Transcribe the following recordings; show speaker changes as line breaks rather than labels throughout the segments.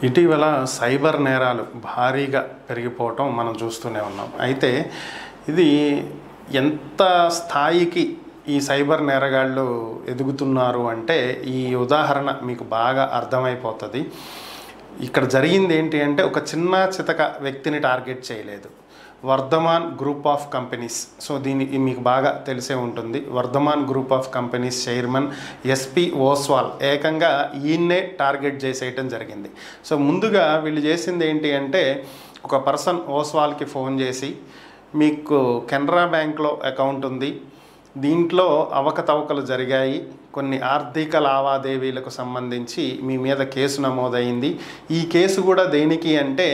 ఇటీవల సైబర్ నేరాలు భారీగా పెరిగిపోవటం మనం చూస్తూనే ఉన్నాం. అయితే ఇది ఎంత స్థాయికి ఈ సైబర్ నేరగాళ్ళు ఎదుగుతున్నారు అంటే ఈ ఉదాహరణ మీకు బాగా అర్థమైపోతుంది. ఇక్కడ జరిగింది ఏంటి అంటే ఒక చిన్న చితక వ్యక్తిని టార్గెట్ చేయలేదు. Vardhman group of companies, so దీనికి మీకు బాగా తెలిసే ఉంటుంది. Vardhman group of companies chairman SP Oswal ఏకంగా ఈయన్నే టార్గెట్ చేసేయటం జరిగింది. సో ముందుగా వీళ్ళు చేసింది ఏంటి అంటే ఒక పర్సన్ ఓస్వాల్కి ఫోన్ చేసి, మీకు కెనరా బ్యాంక్లో అకౌంట్ ఉంది, దీంట్లో అవకతవకలు జరిగాయి, కొన్ని ఆర్థిక లావాదేవీలకు సంబంధించి మీ మీద కేసు నమోదైంది. ఈ కేసు కూడా దేనికి అంటే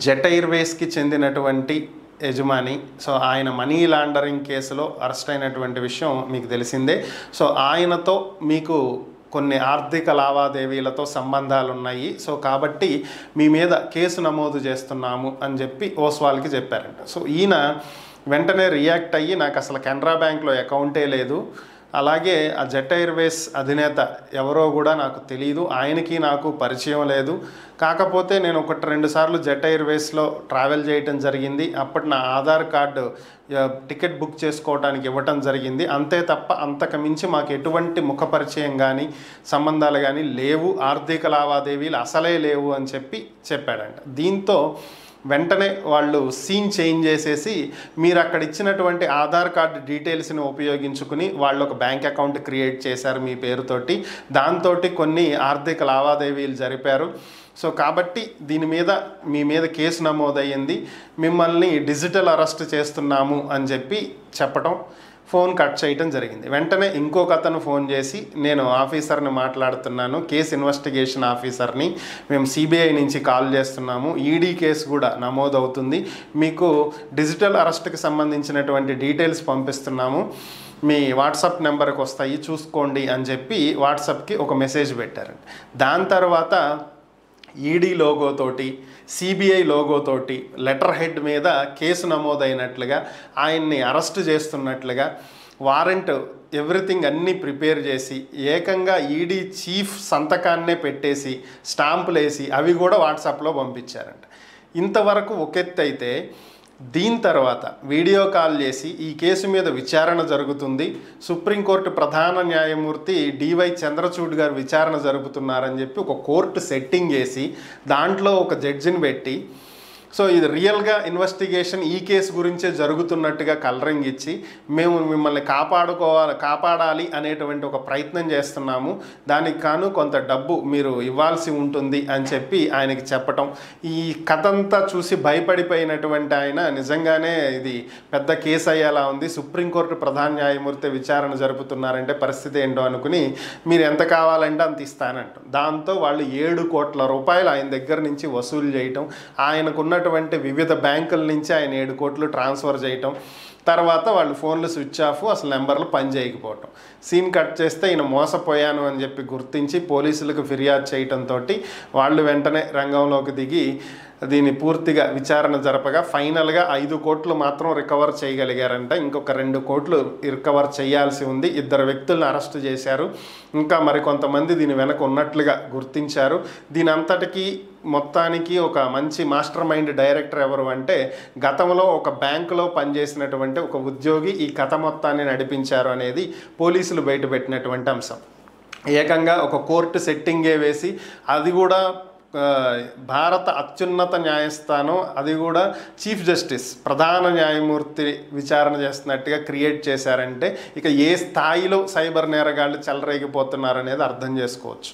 జెట్ ఎయిర్వేస్కి చెందినటువంటి యజమాని, సో ఆయన మనీ లాండరింగ్ కేసులో అరెస్ట్ అయినటువంటి విషయం మీకు తెలిసిందే. సో ఆయనతో మీకు కొన్ని ఆర్థిక లావాదేవీలతో సంబంధాలు ఉన్నాయి, సో కాబట్టి మీ మీద కేసు నమోదు చేస్తున్నాము అని చెప్పి ఓస్వాల్కి చెప్పారంట. సో ఈయన వెంటనే రియాక్ట్ అయ్యి, నాకు అసలు కెనరా బ్యాంక్లో అకౌంటే లేదు, అలాగే ఆ జెట్ ఎయిర్వేస్ అధినేత ఎవరో కూడా నాకు తెలియదు, ఆయనకి నాకు పరిచయం లేదు, కాకపోతే నేను 1-2 సార్లు జెట్ ఎయిర్వేస్లో ట్రావెల్ చేయటం జరిగింది, అప్పటి నా ఆధార్ కార్డు టికెట్ బుక్ చేసుకోవడానికి ఇవ్వటం జరిగింది, అంతే తప్ప అంతకు మించి మాకు ఎటువంటి ముఖ పరిచయం కానీ సంబంధాలు కానీ లేవు, ఆర్థిక లావాదేవీలు అసలే లేవు అని చెప్పాడంట. దీంతో వెంటనే వాళ్ళు సీన్ చేంజ్ చేసేసి, మీరు అక్కడ ఇచ్చినటువంటి ఆధార్ కార్డు డీటెయిల్స్ని ఉపయోగించుకుని వాళ్ళు ఒక బ్యాంక్ అకౌంట్ క్రియేట్ చేశారు మీ పేరుతోటి, దాంతో కొన్ని ఆర్థిక లావాదేవీలు జరిపారు, సో కాబట్టి దీని మీద మీ మీద కేసు నమోదయ్యింది, మిమ్మల్ని డిజిటల్ అరెస్ట్ చేస్తున్నాము అని చెప్పటం, ఫోన్ కట్ చేయటం జరిగింది. వెంటనే ఇంకొక అతను ఫోన్ చేసి, నేను ఆఫీసర్ని మాట్లాడుతున్నాను, కేసు ఇన్వెస్టిగేషన్ ఆఫీసర్ని, మేము సిబిఐ నుంచి కాల్ చేస్తున్నాము, ఈడీ కేసు కూడా నమోదవుతుంది, మీకు డిజిటల్ అరెస్ట్కి సంబంధించినటువంటి డీటెయిల్స్ పంపిస్తున్నాము, మీ వాట్సాప్ నెంబర్కి వస్తాయి చూసుకోండి అని చెప్పి వాట్సాప్కి ఒక మెసేజ్ పెట్టారండి. దాని తర్వాత ఈడీ లోగోతోటి, సిబిఐ లోగోతోటి లెటర్ హెడ్ మీద కేసు నమోదైనట్లుగా, ఆయన్ని అరెస్ట్ చేస్తున్నట్లుగా వారెంట్ ఎవ్రీథింగ్ అన్నీ ప్రిపేర్ చేసి, ఏకంగా ఈడీ చీఫ్ సంతకాన్నే పెట్టేసి స్టాంపులు వేసి అవి కూడా వాట్సాప్లో పంపించారంట. ఇంతవరకు ఒక ఎత్తు అయితే, దీని తర్వాత వీడియో కాల్ చేసి ఈ కేసు మీద విచారణ జరుగుతుంది, సుప్రీంకోర్టు ప్రధాన న్యాయమూర్తి డివై చంద్రచూడ్ గారు విచారణ జరుపుతున్నారని చెప్పి ఒక కోర్టు సెట్టింగ్ చేసి దాంట్లో ఒక జడ్జిని పెట్టి, సో ఇది రియల్గా ఇన్వెస్టిగేషన్ ఈ కేసు గురించే జరుగుతున్నట్టుగా కలరింగ్ ఇచ్చి, మేము మిమ్మల్ని కాపాడాలి అనేటువంటి ఒక ప్రయత్నం చేస్తున్నాము, దానికి కాను కొంత డబ్బు మీరు ఇవ్వాల్సి ఉంటుంది అని చెప్పి ఆయనకి చెప్పటం. ఈ కథ అంతా చూసి భయపడిపోయినటువంటి ఆయన, నిజంగానే ఇది పెద్ద కేసు అయ్యేలా ఉంది, సుప్రీంకోర్టు ప్రధాన న్యాయమూర్తి విచారణ జరుపుతున్నారంటే పరిస్థితి ఏంటో అనుకుని, మీరు ఎంత కావాలంటే అంత ఇస్తానంటాం. దాంతో వాళ్ళు 7 కోట్ల రూపాయలు ఆయన దగ్గర నుంచి వసూలు చేయటం, ఆయనకున్న వివిధ బ్యాంకుల నుంచి ఆయన 7 కోట్లు ట్రాన్స్ఫర్ చేయటం, తర్వాత వాళ్ళు ఫోన్లు స్విచ్ ఆఫ్, అసలు నెంబర్లు పని చేయకపోవటం. సీన్ కట్ చేస్తే ఈయన మోసపోయాను అని చెప్పి గుర్తించి పోలీసులకు ఫిర్యాదు చేయటంతో వాళ్ళు వెంటనే రంగంలోకి దిగి దీన్ని పూర్తిగా విచారణ జరపగా ఫైనల్గా 5 కోట్లు మాత్రం రికవర్ చేయగలిగారంట. ఇంకొక 2 కోట్లు రికవర్ చేయాల్సి ఉంది. 2 వ్యక్తులను అరెస్ట్ చేశారు, ఇంకా మరికొంతమంది దీని వెనక ఉన్నట్లుగా గుర్తించారు. దీని అంతటికీ మొత్తానికి ఒక మంచి మాస్టర్ మైండ్ డైరెక్టర్ ఎవరు అంటే, గతంలో ఒక బ్యాంకులో పనిచేసినటువంటి ఒక ఉద్యోగి ఈ కథ మొత్తాన్ని నడిపించారు అనేది పోలీసులు బయటపెట్టినటువంటి అంశం. ఏకంగా ఒక కోర్టు సెట్టింగే వేసి, అది కూడా భారత అత్యున్నత న్యాయస్థానం, అది కూడా చీఫ్ జస్టిస్ ప్రధాన న్యాయమూర్తి విచారణ చేస్తున్నట్టుగా క్రియేట్ చేశారంటే ఇక ఏ స్థాయిలో సైబర్ నేరగాళ్ళు చెలరేగిపోతున్నారనేది అర్థం చేసుకోవచ్చు.